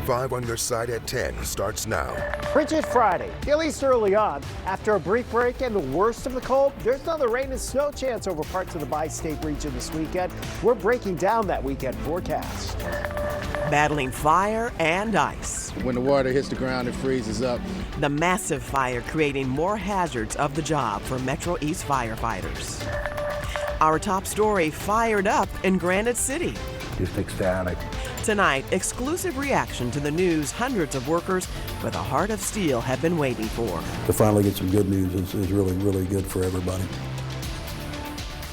5 on your side at 10 starts now. Frigid Friday, at least early on. After a brief break and the worst of the cold, there's another rain and snow chance over parts of the bi-state region this weekend. We're breaking down that weekend forecast. Battling fire and ice. When the water hits the ground, it freezes up. The massive fire creating more hazards of the job for Metro East firefighters. Our top story, fired up in Granite City. Just ecstatic. Tonight, exclusive reaction to the news hundreds of workers with a heart of steel have been waiting for. To finally get some good news is really, really good for everybody.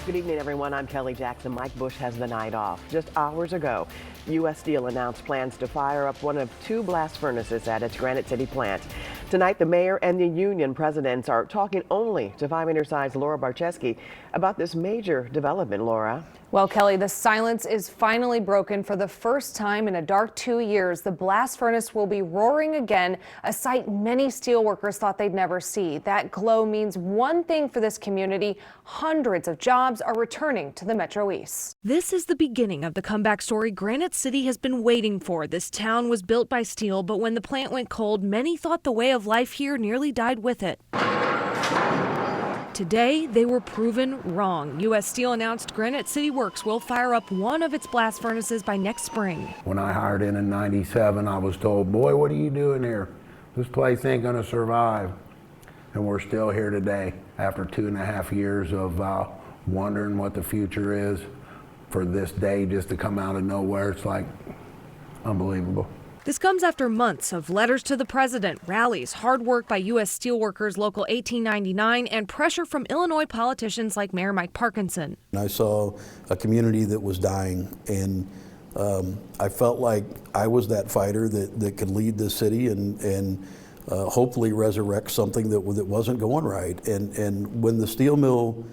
Good evening, everyone. I'm Kelly Jackson. Mike Bush has the night off. Just hours ago, U.S. Steel announced plans to fire up one of 2 blast furnaces at its Granite City plant. Tonight, the mayor and the union presidents are talking only to 5 on your side's Laura Barczewski about this major development. Laura. Well, Kelly, the silence is finally broken. For the first time in a dark 2 years, the blast furnace will be roaring again, a sight many steelworkers thought they'd never see. That glow means one thing for this community: hundreds of jobs are returning to the Metro East. This is the beginning of the comeback story Granite City has been waiting for. This town was built by steel, but when the plant went cold, many thought the way of life here nearly died with it. Today, they were proven wrong. U.S. Steel announced Granite City Works will fire up one of its blast furnaces by next spring. When I hired in '97, I was told, boy, what are you doing here? This place ain't gonna survive. And we're still here today after 2.5 years of wondering what the future is. For this day just to come out of nowhere, it's like unbelievable. This comes after months of letters to the president, rallies, hard work by U.S. Steelworkers Local 1899, and pressure from Illinois politicians like Mayor Mike Parkinson. I saw a community that was dying, and I felt like I was that fighter that could lead this city and hopefully resurrect something that wasn't going right. And when the steel mill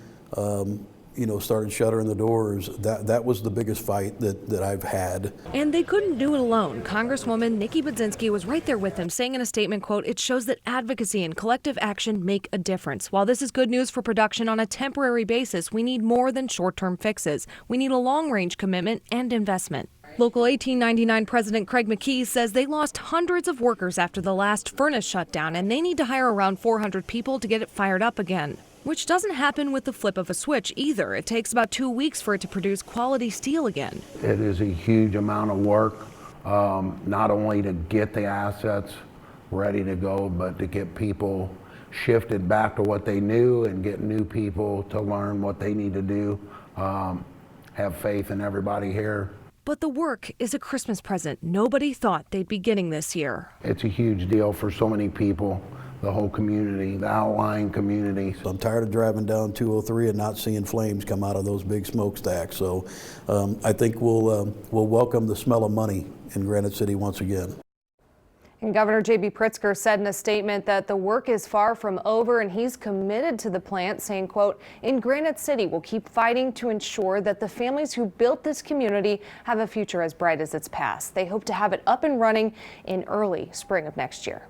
started shuttering the doors, that was the biggest fight that I've had. And they couldn't do it alone. Congresswoman Nikki Budzinski was right there with them, saying in a statement, quote, "It shows that advocacy and collective action make a difference. While this is good news for production on a temporary basis, we need more than short-term fixes. We need a long-range commitment and investment." Local 1899 President Craig McKee says they lost hundreds of workers after the last furnace shut down, and they need to hire around 400 people to get it fired up again. Which doesn't happen with the flip of a switch either. It takes about 2 weeks for it to produce quality steel again. It is a huge amount of work, not only to get the assets ready to go, but to get people shifted back to what they knew and get new people to learn what they need to do. Have faith in everybody here. But the work is a Christmas present nobody thought they'd be getting this year. It's a huge deal for so many people. The whole community, the outlying community. I'm tired of driving down 203 and not seeing flames come out of those big smokestacks. So I think we'll welcome the smell of money in Granite City once again. And Governor J.B. Pritzker said in a statement that the work is far from over and he's committed to the plant, saying, quote, "In Granite City, we'll keep fighting to ensure that the families who built this community have a future as bright as its past." They hope to have it up and running in early spring of next year.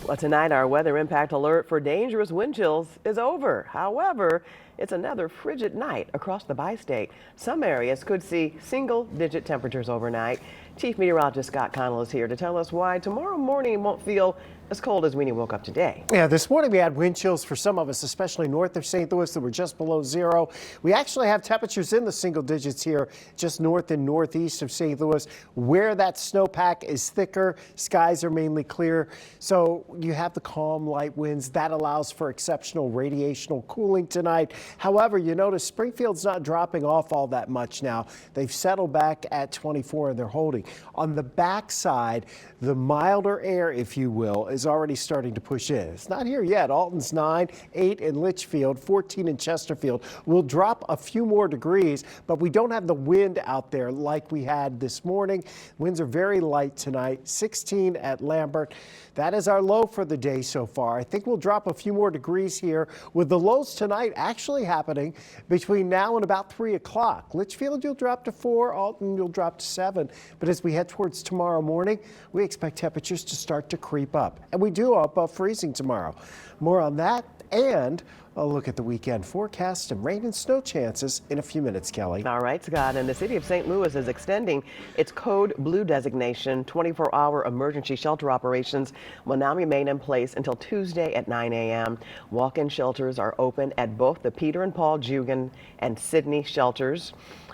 Well, tonight our weather impact alert for dangerous wind chills is over. However, it's another frigid night across the bi-state. Some areas could see single-digit temperatures overnight. Chief Meteorologist Scott Connell is here to tell us why tomorrow morning won't feel as cold as when you woke up today. Yeah, this morning we had wind chills for some of us, especially north of St. Louis, that were just below 0. We actually have temperatures in the single digits here, just north and northeast of St. Louis, where that snowpack is thicker. Skies are mainly clear, so you have the calm, light winds. That allows for exceptional radiational cooling tonight. However, you notice Springfield's not dropping off all that much now. They've settled back at 24 and they're holding. On the backside, the milder air, if you will, is already starting to push in. It's not here yet. Alton's 9, 8 in Litchfield, 14 in Chesterfield. We'll drop a few more degrees, but we don't have the wind out there like we had this morning. Winds are very light tonight, 16 at Lambert. That is our low for the day so far. I think we'll drop a few more degrees here with the lows tonight actually especially happening between now and about 3 o'clock. Litchfield, you'll drop to 4, Alton, you'll drop to 7. But as we head towards tomorrow morning, we expect temperatures to start to creep up. And we do above freezing tomorrow. More on that and a look at the weekend forecast and rain and snow chances in a few minutes, Kelly. All right, Scott. And the city of St. Louis is extending its Code Blue designation. 24-hour emergency shelter operations will now remain in place until Tuesday at 9 a.m. Walk-in shelters are open at both the Peter and Paul Jugan and Sydney shelters,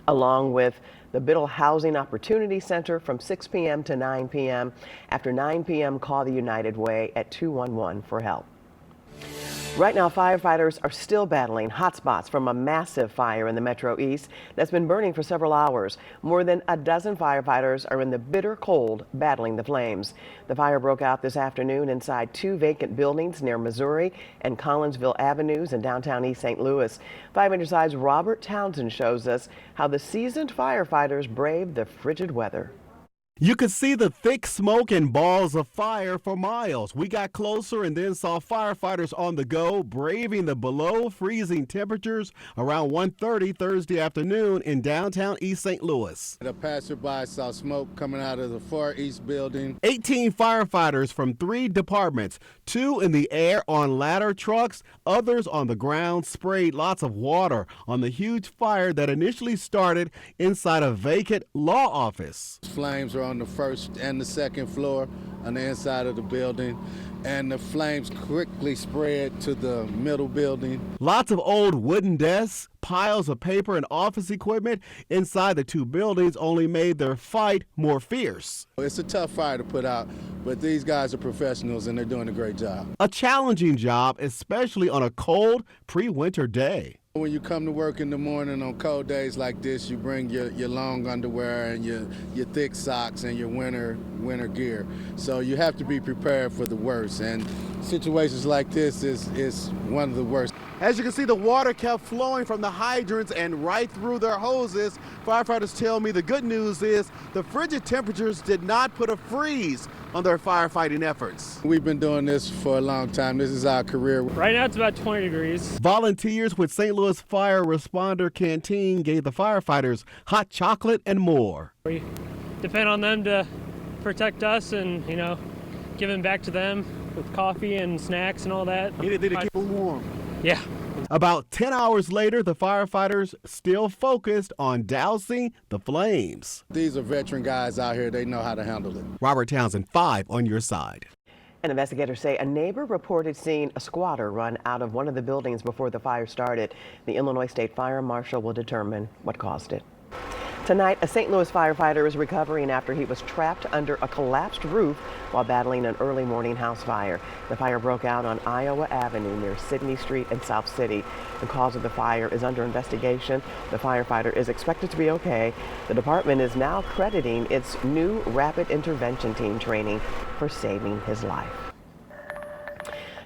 along with the Biddle Housing Opportunity Center from 6 p.m. to 9 p.m. After 9 p.m., call the United Way at 211 for help. Right now, firefighters are still battling hot spots from a massive fire in the Metro East that's been burning for several hours. More than a dozen firefighters are in the bitter cold battling the flames. The fire broke out this afternoon inside 2 vacant buildings near Missouri and Collinsville Avenues in downtown East St. Louis. 5 Minute Side's Robert Townsend shows us how the seasoned firefighters braved the frigid weather. You could see the thick smoke and balls of fire for miles. We got closer and then saw firefighters on the go, braving the below freezing temperatures around 1:30 Thursday afternoon in downtown East St. Louis. The passerby saw smoke coming out of the far east building. 18 firefighters from 3 departments, 2 in the air on ladder trucks, others on the ground, sprayed lots of water on the huge fire that initially started inside a vacant law office. Flames were on the first and the second floor on the inside of the building, and the flames quickly spread to the middle building. Lots of old wooden desks, piles of paper and office equipment inside the 2 buildings only made their fight more fierce. It's a tough fire to put out, but these guys are professionals and they're doing a great job. A challenging job, especially on a cold pre-winter day. When you come to work in the morning on cold days like this, you bring your long underwear and your thick socks and your winter gear. So you have to be prepared for the worst, and situations like this is one of the worst. As you can see, the water kept flowing from the hydrants and right through their hoses. Firefighters tell me the good news is the frigid temperatures did not put a freeze on their firefighting efforts. We've been doing this for a long time. This is our career. Right now it's about 20 degrees. Volunteers with St. Louis Fire Responder Canteen gave the firefighters hot chocolate and more. We depend on them to protect us and, giving back to them with coffee and snacks and all that. Anything to keep them warm. Yeah. About 10 hours later, the firefighters still focused on dousing the flames. These are veteran guys out here. They know how to handle it. Robert Townsend, 5 on your side. And investigators say a neighbor reported seeing a squatter run out of one of the buildings before the fire started. The Illinois State Fire Marshal will determine what caused it. Tonight, a St. Louis firefighter is recovering after he was trapped under a collapsed roof while battling an early morning house fire. The fire broke out on Iowa Avenue near Sydney Street in South City. The cause of the fire is under investigation. The firefighter is expected to be okay. The department is now crediting its new rapid intervention team training for saving his life.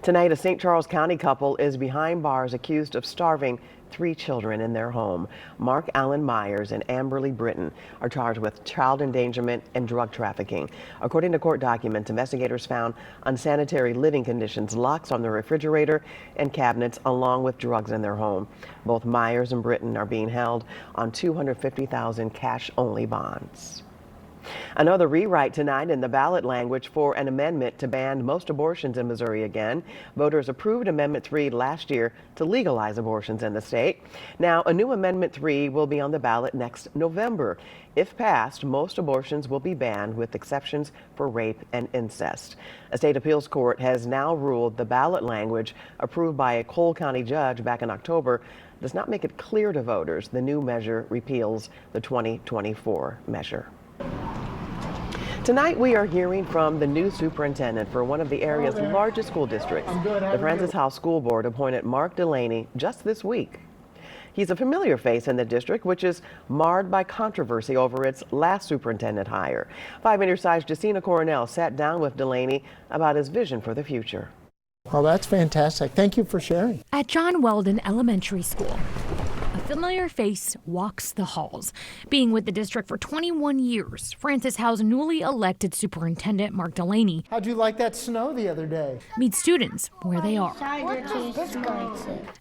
Tonight, a St. Charles County couple is behind bars accused of starving 3 children in their home. Mark Allen Myers and Amberly Britton are charged with child endangerment and drug trafficking. According to court documents, investigators found unsanitary living conditions, locks on the refrigerator and cabinets, along with drugs in their home. Both Myers and Britton are being held on $250,000 cash-only bonds. Another rewrite tonight in the ballot language for an amendment to ban most abortions in Missouri again. Voters approved Amendment 3 last year to legalize abortions in the state. Now, a new Amendment 3 will be on the ballot next November. If passed, most abortions will be banned with exceptions for rape and incest. A state appeals court has now ruled the ballot language approved by a Cole County judge back in October does not make it clear to voters the new measure repeals the 2024 measure. Tonight, we are hearing from the new superintendent for one of the area's largest school districts. The Francis House School Board appointed Mark Delaney just this week. He's a familiar face in the district, which is marred by controversy over its last superintendent hire. 5 Minute Side's Jacina Coronel sat down with Delaney about his vision for the future. Well, that's fantastic. Thank you for sharing. At John Weldon Elementary School, a familiar face walks the halls. Being with the district for 21 years, Francis Howe's newly elected superintendent, Mark Delaney, How'd you like that snow the other day? meets students where they are.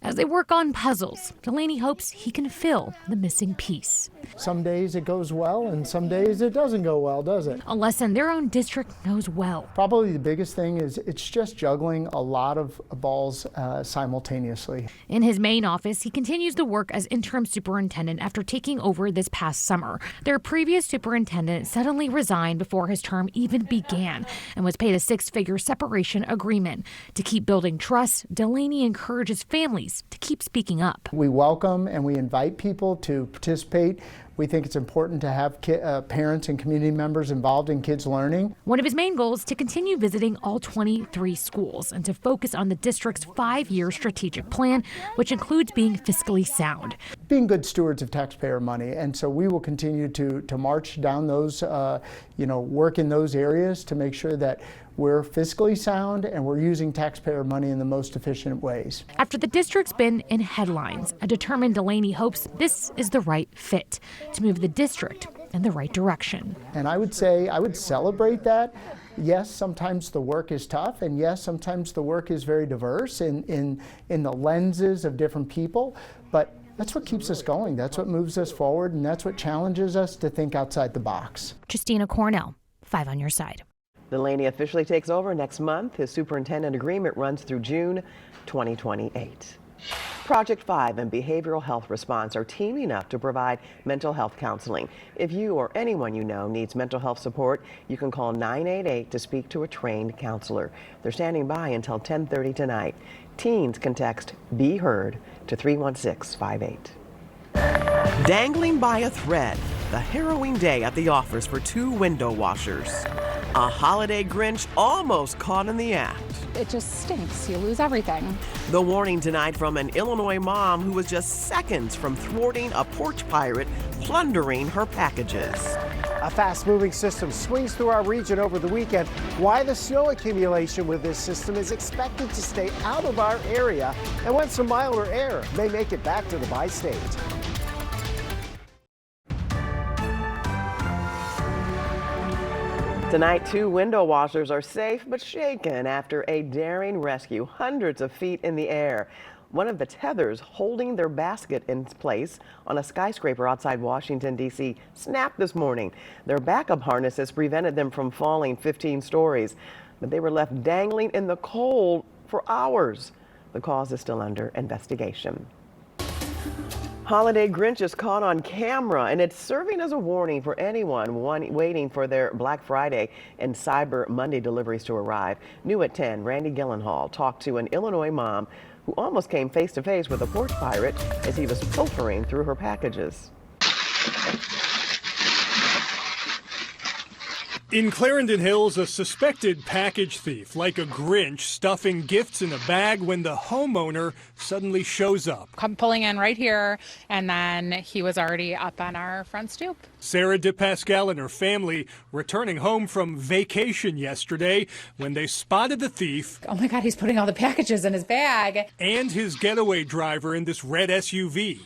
As they work on puzzles, Delaney hopes he can fill the missing piece. Some days it goes well and some days it doesn't go well, does it? A lesson their own district knows well. Probably the biggest thing is it's just juggling a lot of balls simultaneously. In his main office, he continues the work as interim superintendent after taking over this past summer. Their previous superintendent suddenly resigned before his term even began and was paid a six-figure separation agreement. To keep building trust, Delaney encourages families to keep speaking up. We welcome and we invite people to participate. We think it's important to have parents and community members involved in kids' learning. One of his main goals is to continue visiting all 23 schools and to focus on the district's 5-year strategic plan, which includes being fiscally sound. Being good stewards of taxpayer money, and so we will continue to march down those, work in those areas to make sure that we're fiscally sound and we're using taxpayer money in the most efficient ways. After the district's been in headlines, a determined Delaney hopes this is the right fit to move the district in the right direction. And I would say I would celebrate that. Yes, sometimes the work is tough, and yes, sometimes the work is very diverse in the lenses of different people, but that's what keeps us going. That's what moves us forward, and that's what challenges us to think outside the box. Justina Cornell, 5 on your side. Delaney officially takes over next month. His superintendent agreement runs through June 2028. Project 5 and Behavioral Health Response are teaming up to provide mental health counseling. If you or anyone you know needs mental health support, you can call 988 to speak to a trained counselor. They're standing by until 10:30 tonight. Teens can text Be Heard to 31658. Dangling by a thread, the harrowing day at the office for 2 window washers. A holiday Grinch almost caught in the act. It just stinks. You lose everything. The warning tonight from an Illinois mom who was just seconds from thwarting a porch pirate plundering her packages. A fast-moving system swings through our region over the weekend. Why the snow accumulation with this system is expected to stay out of our area, and when some milder air may make it back to the bi-state. Tonight, 2 window washers are safe but shaken after a daring rescue hundreds of feet in the air. One of the tethers holding their basket in place on a skyscraper outside Washington, D.C. snapped this morning. Their backup harnesses prevented them from falling 15 stories, but they were left dangling in the cold for hours. The cause is still under investigation. Holiday Grinch is caught on camera, and it's serving as a warning for anyone waiting for their Black Friday and Cyber Monday deliveries to arrive. New at 10, Randy Gillenhall talked to an Illinois mom who almost came face to face with a porch pirate as he was pilfering through her packages. In Clarendon Hills, a suspected package thief, like a Grinch, stuffing gifts in a bag when the homeowner suddenly shows up. Come pulling in right here, and then he was already up on our front stoop. Sarah DePascal and her family returning home from vacation yesterday when they spotted the thief. Oh my God, he's putting all the packages in his bag. And his getaway driver in this red SUV.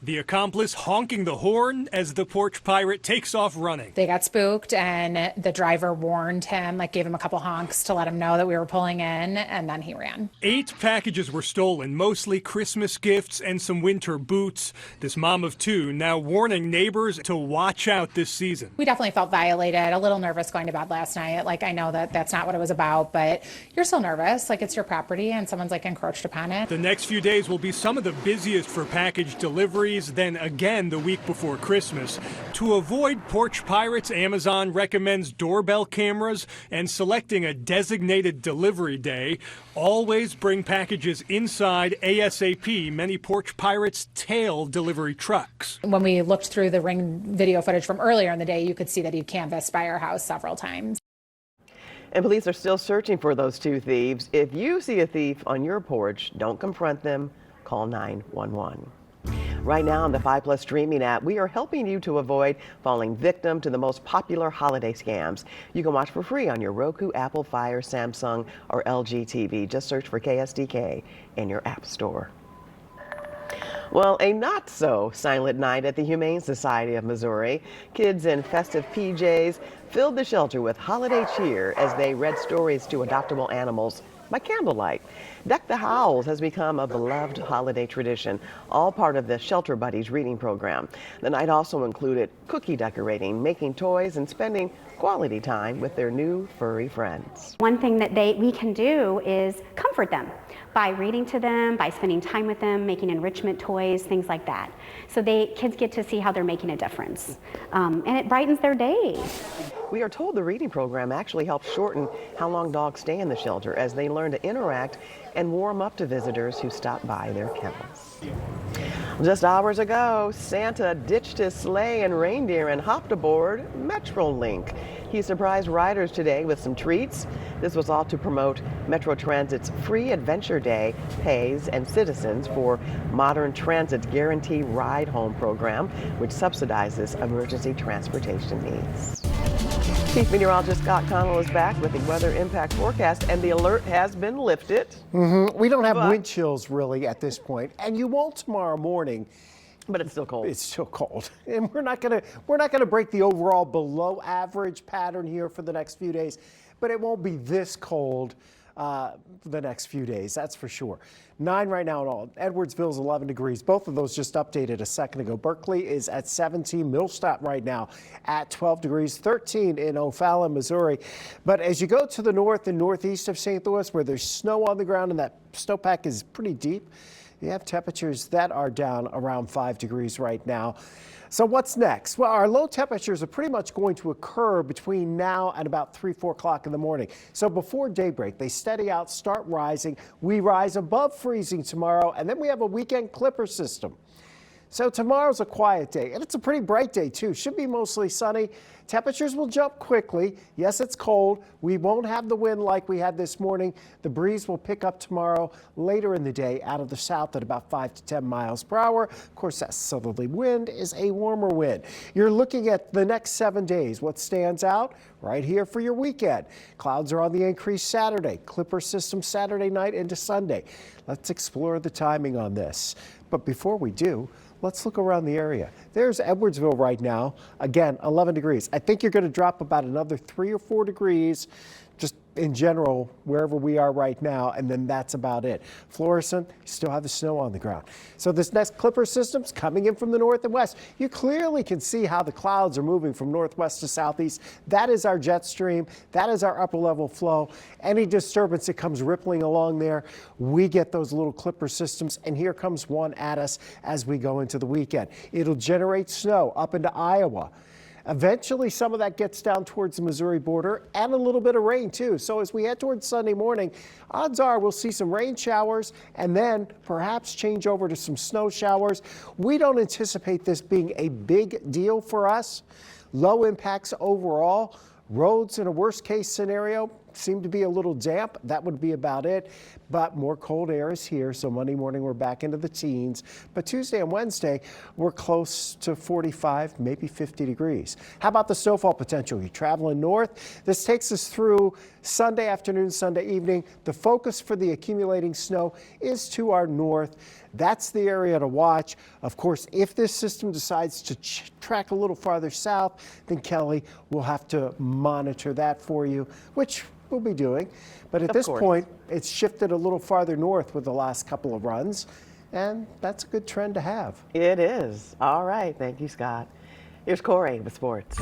The accomplice honking the horn as the porch pirate takes off running. They got spooked, and the driver warned him, gave him a couple honks to let him know that we were pulling in, and then he ran. 8 packages were stolen, mostly Christmas gifts and some winter boots. This mom of 2 now warning neighbors to watch out this season. We definitely felt violated, a little nervous going to bed last night. I know that that's not what it was about, but you're still nervous. It's your property, and someone's encroached upon it. The next few days will be some of the busiest for package deliveries. Then again the week before Christmas. To avoid porch pirates, Amazon recommends doorbell cameras and selecting a designated delivery day. Always bring packages inside ASAP. Many porch pirates tail delivery trucks. When we looked through the Ring video footage from earlier in the day, you could see that he canvassed by our house several times. And police are still searching for those 2 thieves. If you see a thief on your porch, don't confront them. Call 911. Right now on the 5+ streaming app, we are helping you to avoid falling victim to the most popular holiday scams. You can watch for free on your Roku, Apple, Fire, Samsung, or LG TV. Just search for KSDK in your app store. Well, a not-so-silent night at the Humane Society of Missouri. Kids in festive PJs filled the shelter with holiday cheer as they read stories to adoptable animals by candlelight. Deck the Howls has become a beloved holiday tradition, all part of the Shelter Buddies reading program. The night also included cookie decorating, making toys, and spending quality time with their new furry friends. One thing that we can do is comfort them by reading to them, by spending time with them, making enrichment toys, things like that. So kids get to see how they're making a difference, and it brightens their day. We are told the reading program actually helps shorten how long dogs stay in the shelter as they learn to interact and warm up to visitors who stop by their kennels. Just hours ago, Santa ditched his sleigh and reindeer and hopped aboard MetroLink. He surprised riders today with some treats. This was all to promote Metro Transit's Free Adventure Day pays and citizens for Modern Transit's Guarantee Ride Home program, which subsidizes emergency transportation needs. Chief Meteorologist Scott Connell is back with the weather impact forecast, and the alert has been lifted. We don't have wind chills really at this point, and you won't tomorrow morning. But it's still cold. It's still cold, and we're not gonna break the overall below average pattern here for the next few days, but it won't be this cold for the next few days, that's for sure. 9 right now in all. Edwardsville's 11 degrees. Both of those just updated a second ago. Berkeley is at 17. Millstadt right now at 12 degrees. 13 in O'Fallon, Missouri. But as you go to the north and northeast of St. Louis, where there's snow on the ground and that snowpack is pretty deep, you have temperatures that are down around 5 degrees right now. So what's next? Well, our low temperatures are pretty much going to occur between now and about 3-4 o'clock in the morning. So before daybreak, they steady out, start rising. We rise above freezing tomorrow, and then we have a weekend clipper system. So tomorrow's a quiet day, and it's a pretty bright day too. Should be mostly sunny. Temperatures will jump quickly. Yes, it's cold. We won't have the wind like we had this morning. The breeze will pick up tomorrow later in the day out of the south at about 5 to 10 miles per hour. Of course, that southerly wind is a warmer wind. You're looking at the next 7 days. What stands out? Right here for your weekend. Clouds are on the increase Saturday. Clipper system Saturday night into Sunday. Let's explore the timing on this. But before we do, let's look around the area. There's Edwardsville right now. Again, 11 degrees. I think you're going to drop about another 3 or 4 degrees just in general wherever we are right now, and then that's about it. Florissant, you still have the snow on the ground. So this next clipper system's coming in from the north and west. You clearly can see how the clouds are moving from northwest to southeast. That is our jet stream. That is our upper level flow. Any disturbance that comes rippling along there, we get those little clipper systems, and here comes one at us as we go into the weekend. It'll generate snow up into Iowa. Eventually, some of that gets down towards the Missouri border, and a little bit of rain too. So as we head towards Sunday morning, odds are we'll see some rain showers and then perhaps change over to some snow showers. We don't anticipate this being a big deal for us. Low impacts overall. Roads in a worst case scenario seem to be a little damp. That would be about it. But more cold air is here. So Monday morning, we're back into the teens. But Tuesday and Wednesday, we're close to 45, maybe 50 degrees. How about the snowfall potential? You're traveling north. This takes us through Sunday afternoon, Sunday evening. The focus for the accumulating snow is to our north. That's the area to watch. Of course, if this system decides to track a little farther south, then Kelly will have to monitor that for you, which we'll be doing. But at this point, it's shifted a little farther north with the last couple of runs, and that's a good trend to have. It is. All right. Thank you, Scott. Here's Corey with sports.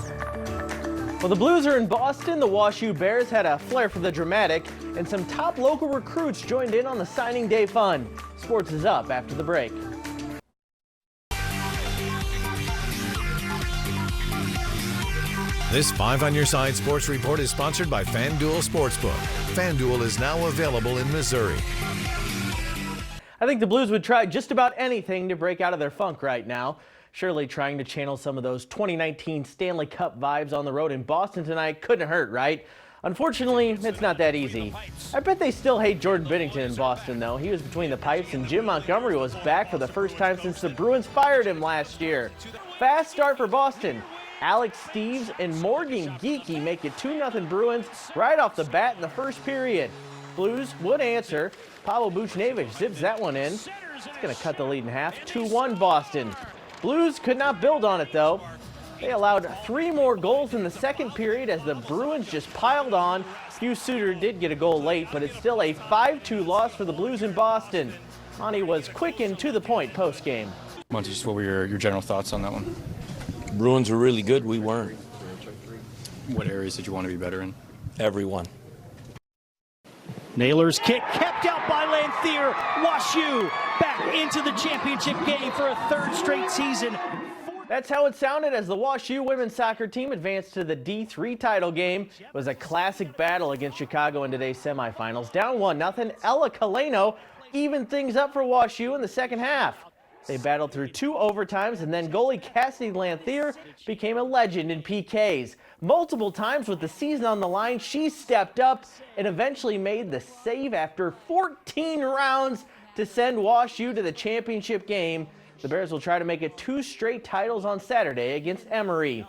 Well, the Blues are in Boston. The WashU Bears had a flair for the dramatic, and some top local recruits joined in on the signing day fun. Sports is up after the break. This 5 on Your Side Sports Report is sponsored by FanDuel Sportsbook. FanDuel is now available in Missouri. I think the Blues would try just about anything to break out of their funk right now. Surely trying to channel some of those 2019 Stanley Cup vibes on the road in Boston tonight couldn't hurt, right? Unfortunately, it's not that easy. I bet they still hate Jordan Binnington in Boston, though. He was between the pipes, and Jim Montgomery was back for the first time since the Bruins fired him last year. Fast start for Boston. Alex Steves and Morgan Geekie make it 2-0 Bruins right off the bat in the first period. Blues would answer. Pavel Buchnevich zips that one in. It's going to cut the lead in half. 2-1 Boston. Blues could not build on it, though. They allowed 3 more goals in the second period as the Bruins just piled on. Hugh Suter did get a goal late, but it's still a 5-2 loss for the Blues in Boston. Monty was quick and to the point post-game. Monty, just what were your general thoughts on that one? Bruins were really good. We weren't. What areas did you want to be better in? Everyone. Naylor's kick kept out by Lanthier. WashU back into the championship game for a 3rd straight season. That's how it sounded as the WashU women's soccer team advanced to the D3 title game. It was a classic battle against Chicago in today's semifinals. Down 1-0, Ella Kaleno evened things up for WashU in the second half. They battled through 2 overtimes, and then goalie Cassidy Lanthier became a legend in PKs. Multiple times with the season on the line, she stepped up and eventually made the save after 14 rounds to send WashU to the championship game. The Bears will try to make it 2 straight titles on Saturday against Emory.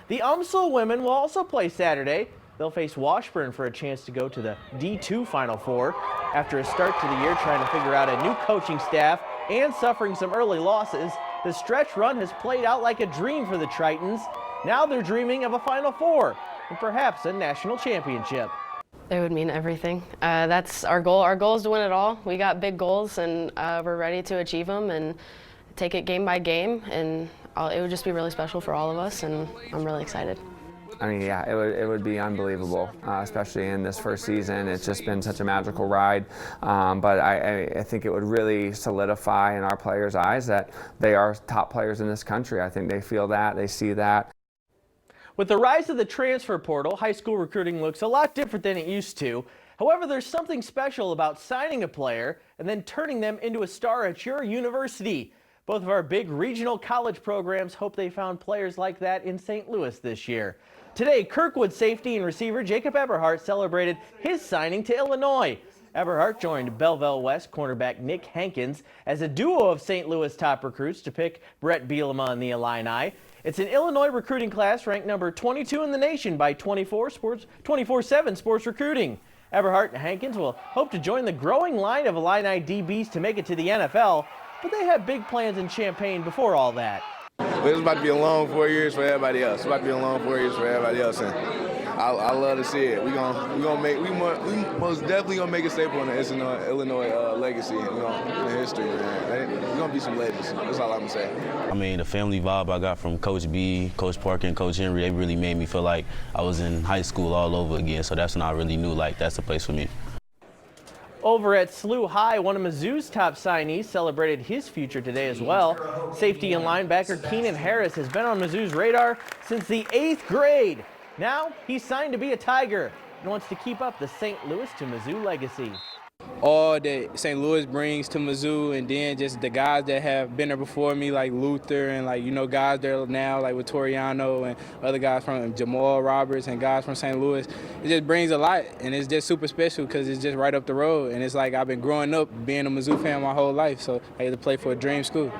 The UMSL women will also play Saturday. They'll face Washburn for a chance to go to the D2 Final Four. After a start to the year trying to figure out a new coaching staff and suffering some early losses, the stretch run has played out like a dream for the Tritons. Now they're dreaming of a Final Four and perhaps a national championship. It would mean everything. That's our goal. Our goal is to win it all. We got big goals, and we're ready to achieve them and take it game by game. And it would just be really special for all of us, and I'm really excited. I mean, yeah, it would be unbelievable, especially in this first season. It's just been such a magical ride, but I think it would really solidify in our players' eyes that they are top players in this country. I think they feel that, they see that. With the rise of the transfer portal, high school recruiting looks a lot different than it used to. However, there's something special about signing a player and then turning them into a star at your university. Both of our big regional college programs hope they found players like that in St. Louis this year. Today, Kirkwood safety and receiver Jacob Eberhardt celebrated his signing to Illinois. Eberhardt joined Belleville West cornerback Nick Hankins as a duo of St. Louis top recruits to pick Brett Bielema and the Illini. It's an Illinois recruiting class ranked number 22 in the nation by 24/7 Sports Recruiting. Eberhardt and Hankins will hope to join the growing line of Illini DBs to make it to the NFL, but they have big plans in Champaign before all that. It's about to be a long 4 years for everybody else. It's about to be a long 4 years for everybody else, and I love to see it. We most definitely gonna make a staple in the Illinois legacy and in the history, man. We're gonna be some legends. That's all I'm gonna say. I mean, the family vibe I got from Coach B, Coach Parker, and Coach Henry, they really made me feel like I was in high school all over again. So that's when I really knew that's the place for me. Over at SLU High, one of Mizzou's top signees celebrated his future today as well. Safety and linebacker Keenan Harris has been on Mizzou's radar since the 8th grade. Now he's signed to be a Tiger and wants to keep up the St. Louis to Mizzou legacy. All that St. Louis brings to Mizzou, and then just the guys that have been there before me, like Luther, and guys there now, like with Toriano and other guys from Jamal Roberts and guys from St. Louis. It just brings a lot, and it's just super special because it's just right up the road. And it's like I've been growing up being a Mizzou fan my whole life, so I get to play for a dream school.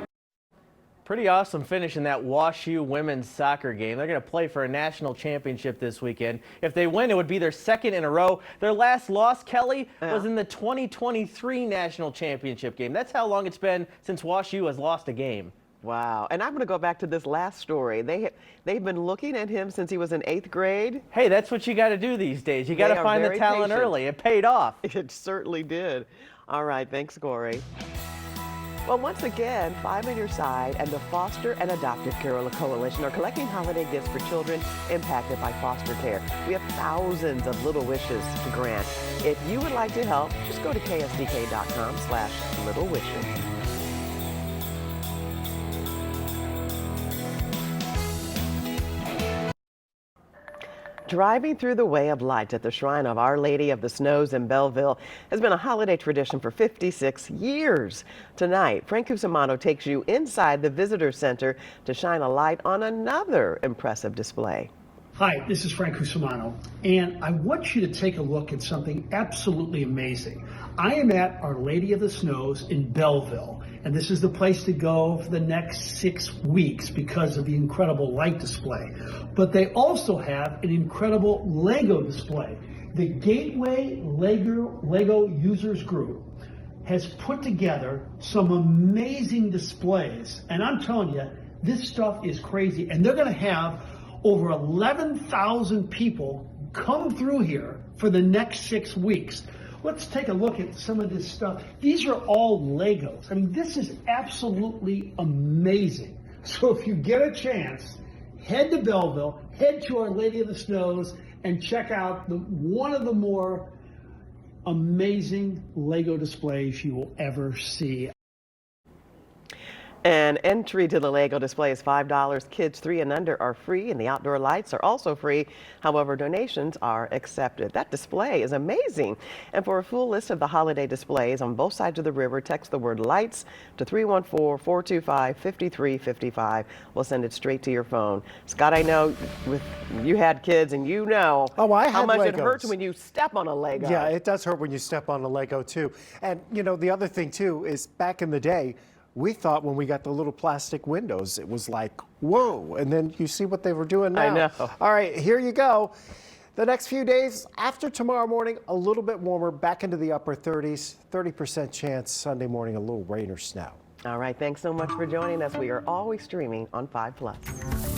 Pretty awesome finish in that WashU women's soccer game. They're going to play for a national championship this weekend. If they win, it would be their second in a row. Their last loss, Kelly, was in the 2023 national championship game. That's how long it's been since WashU has lost a game. Wow. And I'm going to go back to this last story. They've been looking at him since he was in 8th grade. Hey, that's what you got to do these days. You got to find the talent early. It paid off. It certainly did. All right. Thanks, Corey. Well, once again, Five on Your Side and the Foster and Adoptive Care Coalition are collecting holiday gifts for children impacted by foster care. We have thousands of little wishes to grant. If you would like to help, just go to ksdk.com/littlewishes. Driving through the Way of Light at the Shrine of Our Lady of the Snows in Belleville has been a holiday tradition for 56 years. Tonight, Frank Cusimano takes you inside the Visitor Center to shine a light on another impressive display. Hi, this is Frank Cusimano, and I want you to take a look at something absolutely amazing. I am at Our Lady of the Snows in Belleville, and this is the place to go for the next 6 weeks because of the incredible light display. But they also have an incredible Lego display. The Gateway Lego Users Group has put together some amazing displays. And I'm telling you, this stuff is crazy. And they're going to have over 11,000 people come through here for the next 6 weeks. Let's take a look at some of this stuff. These are all Legos. I mean, this is absolutely amazing. So if you get a chance, head to Belleville, head to Our Lady of the Snows, and check out one of the more amazing Lego displays you will ever see. An entry to the Lego display is $5. Kids 3 and under are free, and the outdoor lights are also free. However, donations are accepted. That display is amazing. And for a full list of the holiday displays on both sides of the river, text the word lights to 314-425-5355. We'll send it straight to your phone. Scott, I know you had kids, and you know how much it hurts when you step on a Lego. Yeah, it does hurt when you step on a Lego too. And you know, the other thing too is back in the day, we thought when we got the little plastic windows, it was like, whoa. And then you see what they were doing now. I know. All right, here you go. The next few days after tomorrow morning, a little bit warmer, back into the upper 30s, 30% chance Sunday morning, a little rain or snow. All right, thanks so much for joining us. We are always streaming on 5+.